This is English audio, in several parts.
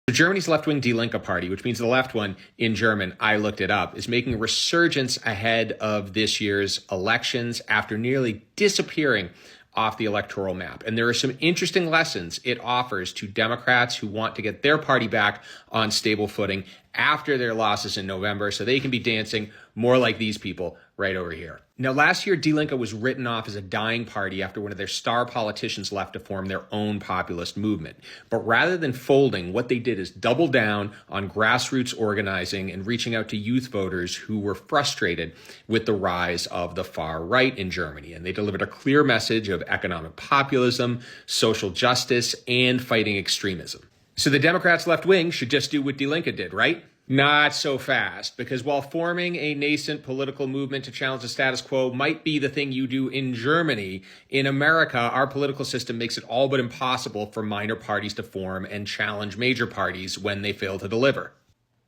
So Germany's left-wing Die Linke party, which means the left one in German, I looked it up, is making a resurgence ahead of this year's elections after nearly disappearing off the electoral map. And there are some interesting lessons it offers to Democrats who want to get their party back on stable footing after their losses in November so they can be dancing more like these people right over here. Now, last year, Die Linke was written off as a dying party after one of their star politicians left to form their own populist movement. But rather than folding, what they did is double down on grassroots organizing and reaching out to youth voters who were frustrated with the rise of the far right in Germany. And they delivered a clear message of economic populism, social justice, and fighting extremism. So the Democrats' left wing should just do what Die Linke did, right? Not so fast, because while forming a nascent political movement to challenge the status quo might be the thing you do in Germany, in America, our political system makes it all but impossible for minor parties to form and challenge major parties when they fail to deliver.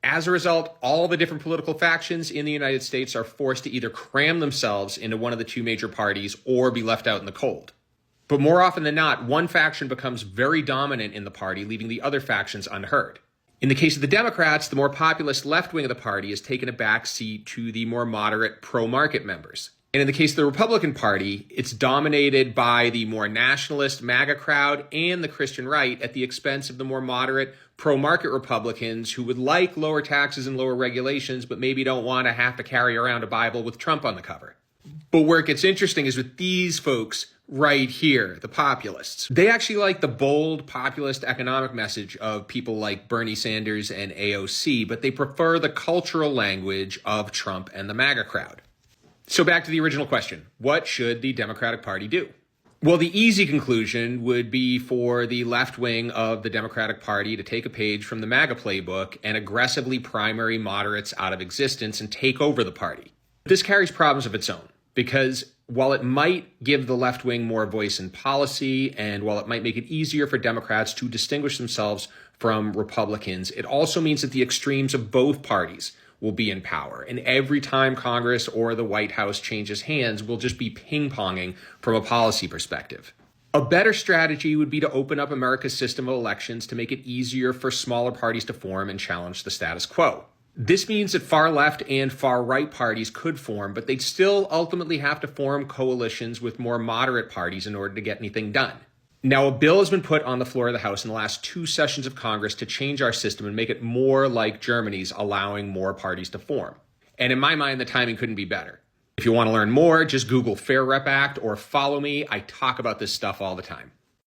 As a result, all the different political factions in the United States are forced to either cram themselves into one of the two major parties or be left out in the cold. But more often than not, one faction becomes very dominant in the party, leaving the other factions unheard. In the case of the Democrats, the more populist left wing of the party has taken a back seat to the more moderate pro-market members. And in the case of the Republican Party, it's dominated by the more nationalist MAGA crowd and the Christian right at the expense of the more moderate pro-market Republicans who would like lower taxes and lower regulations, but maybe don't want to have to carry around a Bible with Trump on the cover. But where it gets interesting is with these folks right here, the populists. They actually like the bold populist economic message of people like Bernie Sanders and AOC, but they prefer the cultural language of Trump and the MAGA crowd. So back to the original question, what should the Democratic Party do? Well, the easy conclusion would be for the left wing of the Democratic Party to take a page from the MAGA playbook and aggressively primary moderates out of existence and take over the party. This carries problems of its own, because while it might give the left wing more voice in policy, and while it might make it easier for Democrats to distinguish themselves from Republicans, it also means that the extremes of both parties will be in power. And every time Congress or the White House changes hands, we'll just be ping-ponging from a policy perspective. A better strategy would be to open up America's system of elections to make it easier for smaller parties to form and challenge the status quo. This means that far left and far right parties could form, but they'd still ultimately have to form coalitions with more moderate parties in order to get anything done. Now, a bill has been put on the floor of the House in the last two sessions of Congress to change our system and make it more like Germany's, allowing more parties to form. And in my mind, the timing couldn't be better. If you want to learn more, just Google Fair Rep Act or follow me. I talk about this stuff all the time.